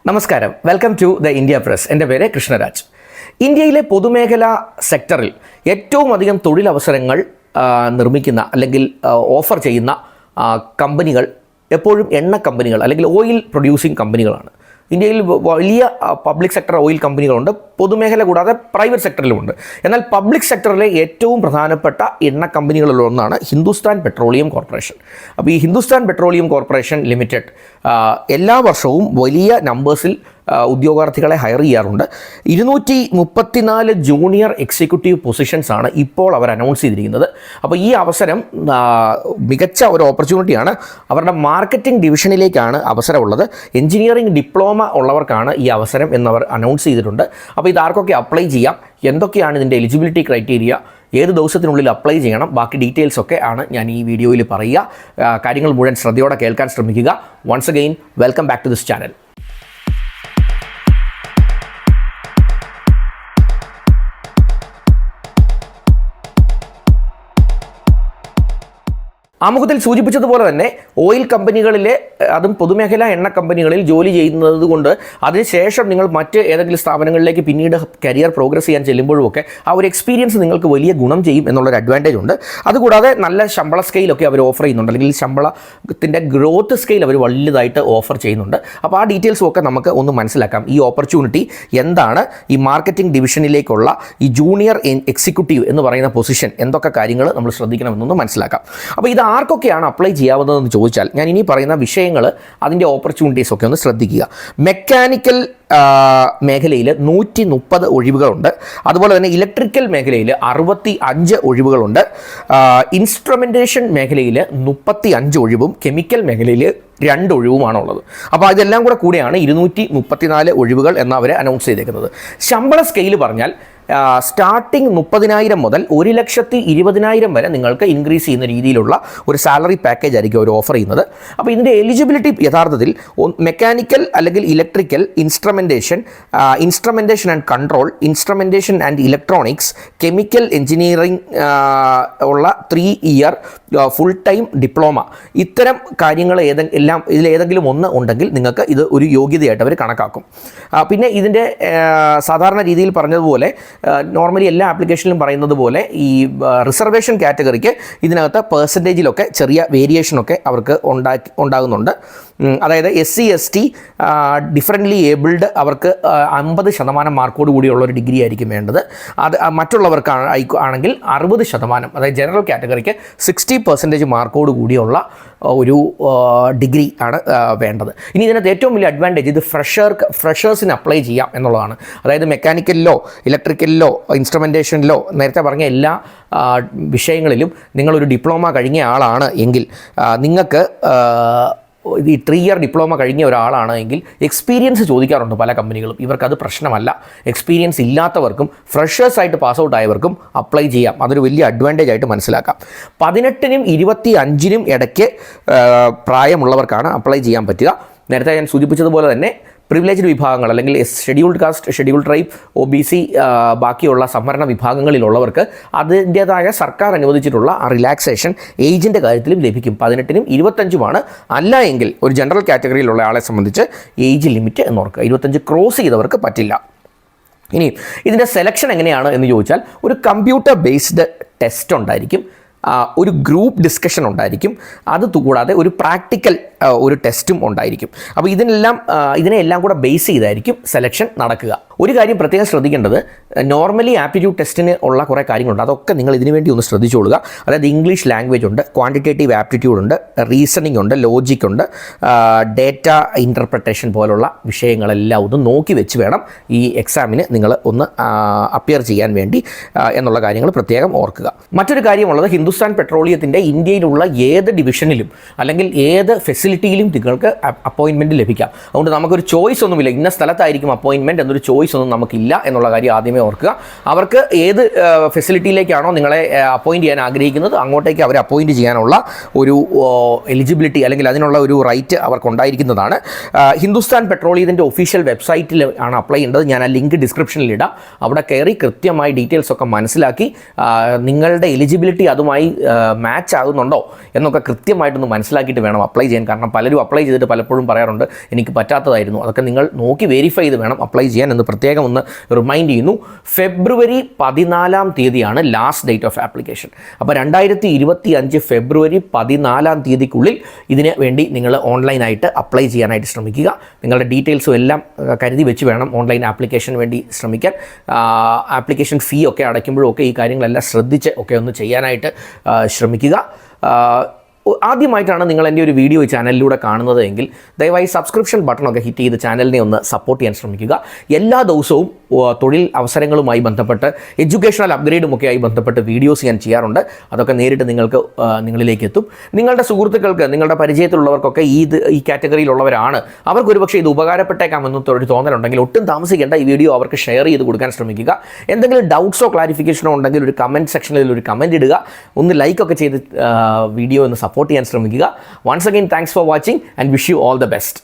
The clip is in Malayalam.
നമസ്കാരം, welcome to the India press. എൻ്റെ പേര് കൃഷ്ണരാജ്. ഇന്ത്യയിലെ പൊതുമേഖലാ സെക്ടറിൽ ഏറ്റവും അധികം തൊഴിലവസരങ്ങൾ നിർമ്മിക്കുന്ന അല്ലെങ്കിൽ ഓഫർ ചെയ്യുന്ന കമ്പനികൾ എപ്പോഴും എണ്ണ കമ്പനികൾ അല്ലെങ്കിൽ ഓയിൽ പ്രൊഡ്യൂസിങ് കമ്പനികളാണ്. ഇന്ത്യയിൽ വലിയ പബ്ലിക് സെക്ടർ ഓയിൽ കമ്പനികളുണ്ട്, പൊതുമേഖല കൂടാതെ പ്രൈവറ്റ് സെക്ടറിലുമുണ്ട്. എന്നാൽ പബ്ലിക് സെക്ടറിലെ ഏറ്റവും പ്രധാനപ്പെട്ട എണ്ണ കമ്പനികളിലൊന്നാണ് ഹിന്ദുസ്ഥാൻ പെട്രോളിയം കോർപ്പറേഷൻ. അപ്പോൾ ഈ ഹിന്ദുസ്ഥാൻ പെട്രോളിയം കോർപ്പറേഷൻ ലിമിറ്റഡ് എല്ലാ വർഷവും വലിയ നമ്പേഴ്സിൽ ഉദ്യോഗാർത്ഥികളെ ഹയർ ചെയ്യാറുണ്ട്. 234 ജൂനിയർ എക്സിക്യൂട്ടീവ് പൊസിഷൻസാണ് ഇപ്പോൾ അവർ അനൗൺസ് ചെയ്തിരിക്കുന്നത്. അപ്പോൾ ഈ അവസരം മികച്ച ഒരു ഓപ്പർച്യൂണിറ്റിയാണ്. അവരുടെ മാർക്കറ്റിംഗ് ഡിവിഷനിലേക്കാണ് അവസരമുള്ളത്. എഞ്ചിനീയറിംഗ് ഡിപ്ലോമ ഉള്ളവർക്കാണ് ഈ അവസരം എന്നവർ അനൗൺസ് ചെയ്തിട്ടുണ്ട്. അപ്പോൾ ഇതാർക്കൊക്കെ അപ്ലൈ ചെയ്യാം, എന്തൊക്കെയാണ് ഇതിൻ്റെ എലിജിബിലിറ്റി ക്രൈറ്റീരിയ, ഏത് ദിവസത്തിനുള്ളിൽ അപ്ലൈ ചെയ്യണം, ബാക്കി ഡീറ്റെയിൽസ് ഒക്കെ ആണ് ഞാൻ ഈ വീഡിയോയിൽ പറയുക. കാര്യങ്ങൾ മുഴുവൻ ശ്രദ്ധയോടെ കേൾക്കാൻ ശ്രമിക്കുക. Once again welcome back to this channel. ആമുഖത്തിൽ സൂചിപ്പിച്ചതുപോലെ തന്നെ ഓയിൽ കമ്പനികളിലെ അതും പൊതുമേഖലാ എണ്ണ കമ്പനികളിൽ ജോലി ചെയ്യുന്നത് കൊണ്ട് അതിനുശേഷം നിങ്ങൾ മറ്റ് ഏതെങ്കിലും സ്ഥാപനങ്ങളിലേക്ക് പിന്നീട് കരിയർ പ്രോഗ്രസ് ചെയ്യാൻ ചെല്ലുമ്പോഴുമൊക്കെ ആ ഒരു എക്സ്പീരിയൻസ് നിങ്ങൾക്ക് വലിയ ഗുണം ചെയ്യും എന്നുള്ളൊരു അഡ്വാൻറ്റേജ് ഉണ്ട്. അതുകൂടാതെ നല്ല ശമ്പള സ്കെയിലൊക്കെ അവർ ഓഫർ ചെയ്യുന്നുണ്ട്, അല്ലെങ്കിൽ ശമ്പളത്തിൻ്റെ ഗ്രോത്ത് സ്കെയിൽ അവർ വലുതായിട്ട് ഓഫർ ചെയ്യുന്നുണ്ട്. അപ്പോൾ ആ ഡീറ്റെയിൽസും ഒക്കെ നമുക്ക് ഒന്ന് മനസ്സിലാക്കാം. ഈ ഓപ്പർച്യൂണിറ്റി എന്താണ്, ഈ മാർക്കറ്റിംഗ് ഡിവിഷനിലേക്കുള്ള ഈ ജൂനിയർ എക്സിക്യൂട്ടീവ് എന്ന് പറയുന്ന പൊസിഷൻ എന്തൊക്കെ കാര്യങ്ങൾ നമ്മൾ ശ്രദ്ധിക്കണമെന്നൊന്ന് മനസ്സിലാക്കാം. അപ്പോൾ ഇത് ആർക്കൊക്കെയാണ് അപ്ലൈ ചെയ്യാവുന്നതെന്ന് ചോദിച്ചാൽ ഞാൻ ഇനി പറയുന്ന വിഷയങ്ങൾ അതിൻ്റെ ഓപ്പർച്യൂണിറ്റീസ് ഒക്കെ ഒന്ന് ശ്രദ്ധിക്കുക. മെക്കാനിക്കൽ മേഖലയിൽ 130 ഒഴിവുകളുണ്ട്. അതുപോലെ തന്നെ ഇലക്ട്രിക്കൽ മേഖലയിൽ 65 ഒഴിവുകളുണ്ട്. ഇൻസ്ട്രുമെൻറ്റേഷൻ മേഖലയിൽ 35 ഒഴിവും കെമിക്കൽ മേഖലയിൽ 2 ഒഴിവുമാണുള്ളത്. അപ്പോൾ ഇതെല്ലാം കൂടെയാണ് 234 ഒഴിവുകൾ എന്നവർ അനൗൺസ് ചെയ്തേക്കുന്നത്. ശമ്പള സ്കെയിൽ പറഞ്ഞാൽ സ്റ്റാർട്ടിംഗ് 30,000 മുതൽ 1,20,000 വരെ നിങ്ങൾക്ക് ഇൻക്രീസ് ചെയ്യുന്ന രീതിയിലുള്ള ഒരു സാലറി പാക്കേജ് ആയിരിക്കും അവർ ഓഫർ ചെയ്യുന്നത്. അപ്പോൾ ഇതിൻ്റെ എലിജിബിലിറ്റി യഥാർത്ഥത്തിൽ മെക്കാനിക്കൽ അല്ലെങ്കിൽ electrical, instrumentation and control, instrumentation and electronics, chemical engineering ഉള്ള 3 ഇയർ ഫുൾ ടൈം ഡിപ്ലോമ, ഇത്തരം കാര്യങ്ങൾ ഇതിലേതെങ്കിലും ഒന്ന് ഉണ്ടെങ്കിൽ നിങ്ങൾക്ക് ഇത് ഒരു യോഗ്യതയായിട്ട് അവർ കണക്കാക്കും. പിന്നെ ഇതിൻ്റെ സാധാരണ രീതിയിൽ പറഞ്ഞതുപോലെ നോർമലി എല്ലാ ആപ്ലിക്കേഷനിലും പറയുന്നത് പോലെ ഈ റിസർവേഷൻ കാറ്റഗറിക്ക് ഇതിനകത്ത് പെർസെൻറ്റേജിലൊക്കെ ചെറിയ വേരിയേഷനൊക്കെ അവർക്ക് ഉണ്ടാകുന്നുണ്ട്. അതായത് SC ST ഡിഫറൻ്റ്ലി ഏബിൾഡ് അവർക്ക് 50% മാർക്കോട് കൂടിയുള്ള ഒരു ഡിഗ്രി ആയിരിക്കും വേണ്ടത്. അത് മറ്റുള്ളവർക്ക് ആണെങ്കിൽ 60%, അതായത് ജനറൽ കാറ്റഗറിക്ക് 60% മാർക്കോട് കൂടിയുള്ള ഒരു ഡിഗ്രി ആണ് വേണ്ടത്. ഇനി ഇതിനകത്ത് ഏറ്റവും വലിയ അഡ്വാൻറ്റേജ് ഇത് ഫ്രഷേഴ്സിന് അപ്ലൈ ചെയ്യാം എന്നുള്ളതാണ്. അതായത് മെക്കാനിക്കലിലോ ഇലക്ട്രിക്കലിലോ ഇൻസ്ട്രുമെൻറ്റേഷനിലോ നേരത്തെ പറഞ്ഞ എല്ലാ വിഷയങ്ങളിലും നിങ്ങളൊരു ഡിപ്ലോമ കഴിഞ്ഞ ആളാണ് എങ്കിൽ നിങ്ങൾക്ക് ഈ 3 ഇയർ ഡിപ്ലോമ കഴിഞ്ഞ ഒരാളാണ് എങ്കിൽ എക്സ്പീരിയൻസ് ചോദിക്കാറുണ്ട് പല കമ്പനികളും. ഇവർക്കത് പ്രശ്നമല്ല. എക്സ്പീരിയൻസ് ഇല്ലാത്തവർക്കും ഫ്രഷേഴ്സായിട്ട് പാസ് ഔട്ട് ആയവർക്കും അപ്ലൈ ചെയ്യാം. അതൊരു വലിയ അഡ്വാൻറ്റേജ് ആയിട്ട് മനസ്സിലാക്കാം. 18-നും 25-നും ഇടയ്ക്ക് പ്രായമുള്ളവർക്കാണ് അപ്ലൈ ചെയ്യാൻ പറ്റുക. നേരത്തെ ഞാൻ സൂചിപ്പിച്ചതുപോലെ തന്നെ പ്രിവിലേജ്ഡ് വിഭാഗങ്ങൾ അല്ലെങ്കിൽ scheduled caste, scheduled tribe, OBC ബാക്കിയുള്ള സംവരണ വിഭാഗങ്ങളിലുള്ളവർക്ക് അതിൻ്റേതായ സർക്കാർ അനുവദിച്ചിട്ടുള്ള റിലാക്സേഷൻ ഏജിൻ്റെ കാര്യത്തിലും ലഭിക്കും. 18-നും 25-മാണ്. അല്ല എങ്കിൽ ഒരു ജനറൽ കാറ്റഗറിയിലുള്ള ആളെ സംബന്ധിച്ച് ഏജ് ലിമിറ്റ് എന്ന് ഓർക്കുക. 25 ക്രോസ് ചെയ്തവർക്ക് പറ്റില്ല. ഇനി ഇതിൻ്റെ സെലക്ഷൻ എങ്ങനെയാണ് എന്ന് ചോദിച്ചാൽ ഒരു കമ്പ്യൂട്ടർ ബേസ്ഡ് ടെസ്റ്റ് ഉണ്ടായിരിക്കും, ഒരു ഗ്രൂപ്പ് ഡിസ്കഷൻ ഉണ്ടായിരിക്കും, അതുകൂടാതെ ഒരു പ്രാക്ടിക്കൽ ഒരു ടെസ്റ്റും ഉണ്ടായിരിക്കും. അപ്പോൾ ഇതിനെല്ലാം കൂടെ ബേസ് ചെയ്തായിരിക്കും സെലക്ഷൻ നടക്കുക. ഒരു കാര്യം പ്രത്യേകം ശ്രദ്ധിക്കേണ്ടത്, നോർമലി ആപ്റ്റിറ്റ്യൂഡ് ടെസ്റ്റിന് ഉള്ള കുറേ കാര്യങ്ങളുണ്ട്. അതൊക്കെ നിങ്ങൾ ഇതിനു വേണ്ടി ഒന്ന് ശ്രദ്ധിച്ചോളുക. അതായത് ഇംഗ്ലീഷ് ലാംഗ്വേജ് ഉണ്ട്, ക്വാണ്ടിറ്റേറ്റീവ് ആപ്റ്റിറ്റ്യൂഡ് ഉണ്ട്, റീസണിംഗ് ഉണ്ട്, ലോജിക് ഉണ്ട്, ഡേറ്റ ഇൻ്റർപ്രിട്ടേഷൻ പോലുള്ള വിഷയങ്ങളെല്ലാം ഒന്ന് നോക്കി വെച്ച് വേണം ഈ എക്സാമിന് നിങ്ങൾ ഒന്ന് അപ്പിയർ ചെയ്യാൻ വേണ്ടി എന്നുള്ള കാര്യങ്ങൾ പ്രത്യേകം ഓർക്കുക. മറ്റൊരു കാര്യമുള്ളത്, ഹിന്ദുസ്ഥാൻ പെട്രോളിയത്തിൻ്റെ ഇന്ത്യയിലുള്ള ഏത് ഡിവിഷനിലും അല്ലെങ്കിൽ ഏത് ഫെസിലിറ്റിയിലും നിങ്ങൾക്ക് അപ്പോയിൻമെൻറ്റ് ലഭിക്കാം. അതുകൊണ്ട് നമുക്കൊരു ചോയ്സ് ഒന്നുമില്ല, ഇന്ന സ്ഥലത്തായിരിക്കും അപ്പോയിൻമെൻറ്റ് എന്നൊരു ചോയ്സ് ഒന്നും നമുക്കില്ല എന്നുള്ള കാര്യം ആദ്യമേ ഓർക്കുക. അവർക്ക് ഏത് ഫെസിലിറ്റിയിലേക്കാണോ നിങ്ങളെ അപ്പോയിൻറ്റ് ചെയ്യാൻ ആഗ്രഹിക്കുന്നത് അങ്ങോട്ടേക്ക് അവരെ അപ്പോയിൻറ്റ് ചെയ്യാനുള്ള ഒരു എലിജിബിലിറ്റി അല്ലെങ്കിൽ അതിനുള്ള ഒരു റൈറ്റ് അവർക്കുണ്ടായിരിക്കുന്നതാണ്. ഹിന്ദുസ്ഥാൻ പെട്രോളിയത്തിൻ്റെ ഒഫീഷ്യൽ വെബ്സൈറ്റിൽ ആണ് അപ്ലൈ ചെയ്യേണ്ടത്. ഞാൻ ആ ലിങ്ക് ഡിസ്ക്രിപ്ഷനിൽ ഇടാം. അവിടെ കയറി കൃത്യമായി ഡീറ്റെയിൽസ് ഒക്കെ മനസ്സിലാക്കി നിങ്ങളുടെ എലിജിബിലിറ്റി അതുമായി ഇതുമായി മാച്ച് ആകുന്നുണ്ടോ എന്നൊക്കെ കൃത്യമായിട്ടൊന്ന് മനസ്സിലാക്കിയിട്ട് വേണം അപ്ലൈ ചെയ്യാൻ. കാരണം പലരും അപ്ലൈ ചെയ്തിട്ട് പലപ്പോഴും പറയാറുണ്ട് എനിക്ക് പറ്റാത്തതായിരുന്നു. അതൊക്കെ നിങ്ങൾ നോക്കി വെരിഫൈ ചെയ്ത് വേണം അപ്ലൈ ചെയ്യാൻ എന്ന് പ്രത്യേകം ഒന്ന് റിമൈൻഡ് ചെയ്യുന്നു. ഫെബ്രുവരി 14 ലാസ്റ്റ് ഡേറ്റ് ഓഫ് ആപ്ലിക്കേഷൻ. അപ്പോൾ 2025 ഫെബ്രുവരി 14 ഇതിന് വേണ്ടി നിങ്ങൾ ഓൺലൈനായിട്ട് അപ്ലൈ ചെയ്യാനായിട്ട് ശ്രമിക്കുക. നിങ്ങളുടെ ഡീറ്റെയിൽസും എല്ലാം കരുതി വെച്ച് വേണം ഓൺലൈൻ ആപ്ലിക്കേഷന് വേണ്ടി ശ്രമിക്കാൻ. ആപ്ലിക്കേഷൻ ഫീ ഒക്കെ അടയ്ക്കുമ്പോഴൊക്കെ ഈ കാര്യങ്ങളെല്ലാം ശ്രദ്ധിച്ച് ഒക്കെ ഒന്ന് ചെയ്യാനായിട്ട് ശ്രമിക്കുക. ആദ്യമായിട്ടാണ് നിങ്ങൾ എൻ്റെ ഒരു വീഡിയോ ഈ ചാനലിലൂടെ കാണുന്നത് എങ്കിൽ ദയവായി സബ്സ്ക്രിപ്ഷൻ ബട്ടണൊക്കെ ഹിറ്റ് ചെയ്ത് ചാനലിനെ ഒന്ന് സപ്പോർട്ട് ചെയ്യാൻ ശ്രമിക്കുക. എല്ലാ ദിവസവും തൊഴിൽ അവസരങ്ങളുമായി ബന്ധപ്പെട്ട് എഡ്യൂക്കേഷണൽ അപ്ഗ്രേഡുമൊക്കെയായി ബന്ധപ്പെട്ട് വീഡിയോസ് ഞാൻ ചെയ്യാറുണ്ട്. അതൊക്കെ നേരിട്ട് നിങ്ങളിലേക്ക് എത്തും. നിങ്ങളുടെ സുഹൃത്തുക്കൾക്ക്, നിങ്ങളുടെ പരിചയത്തിലുള്ളവർക്കൊക്കെ ഈ കാറ്റഗറിയിലുള്ളവരാണ്, അവർക്കൊരു പക്ഷേ ഇത് ഉപകാരപ്പെട്ടേക്കാമെന്നൊരു തോന്നലുണ്ടെങ്കിൽ ഒട്ടും താമസിക്കേണ്ട ഈ വീഡിയോ അവർക്ക് ഷെയർ ചെയ്ത് കൊടുക്കാൻ ശ്രമിക്കുക. എന്തെങ്കിലും ഡൗട്ട്സോ ക്ലാരിഫിക്കേഷനോ ഉണ്ടെങ്കിൽ ഒരു കമൻറ്റ് സെക്ഷനിൽ ഒരു കമൻറ്റ് ഇടുക. ഒന്ന് ലൈക്കൊക്കെ ചെയ്ത് വീഡിയോ ഒന്ന് സപ്പോർട്ട് ചെയ്യാൻ ശ്രമിക്കുക. Once again thanks for watching and wish you all the best.